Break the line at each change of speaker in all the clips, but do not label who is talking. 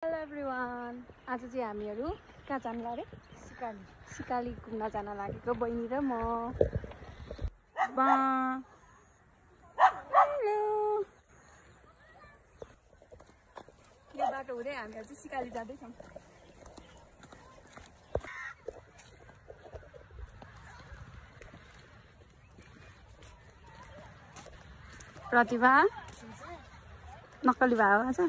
Hello everyone, आज चाहिँ हामीहरू कहाँ जानु लाग्यो? सिकाली घुम्न जान लागेको बहिनी र म। यो बाटो हुँदै हामीहरू चाहिँ सिकाली जाँदैछौँ। प्रतिभा नक्कली भयो आज।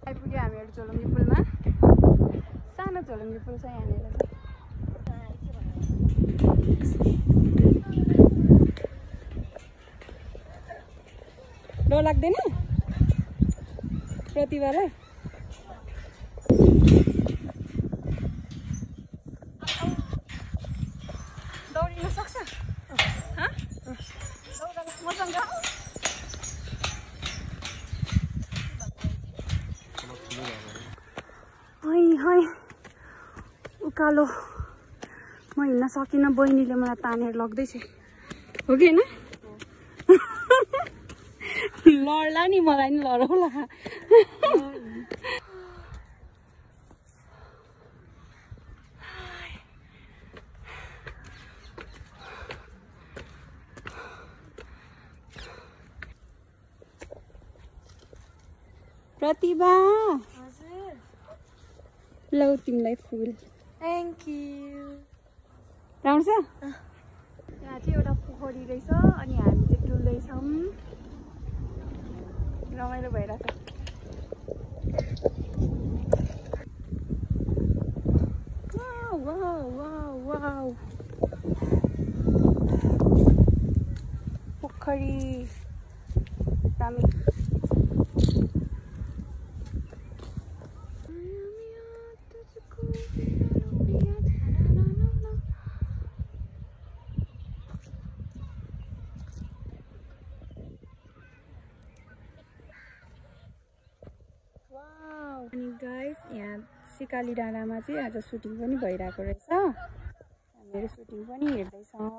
आइपुग्यो हामीहरू झोलुङ्गे पुलमा। सानो झोलुङ्गे पुल छ यहाँनिर। डर लाग्दैन प्रतिभालाई? दौडिन सक्छ? मसँग उकालो म हिँड्न सकिनँ, बहिनीले मलाई तानेर लग्दैछ। हो कि होइन? लड्ला नि, मलाई नि लडौला। प्रतिभा लौ तिमीलाई फुल।
Thank you.
राम्रो छ? यहाँ चाहिँ एउटा पोखरी रहेछ अनि हामी चाहिँ डुल्दैछौँ। रमाइलो भइरहेछ। पोखरी दामी। अनि गाइस, यहाँ सिकाली डाँडामा चाहिँ आज सुटिङ पनि भइरहेको रहेछ। हामीहरू सुटिङ पनि हेर्दैछौँ।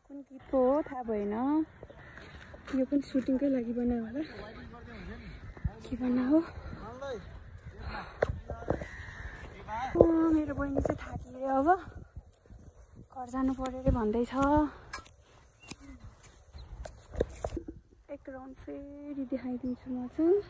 कुन गीतको हो थाहा भएन। यो पनि सुटिङकै लागि बनायो होला, के बना हो। मेरो बहिनी चाहिँ थाकियो, अब घर जानु पर्यो अरे भन्दैछ। एक राउन्ड फेरि देखाइदिन्छु म चाहिँ।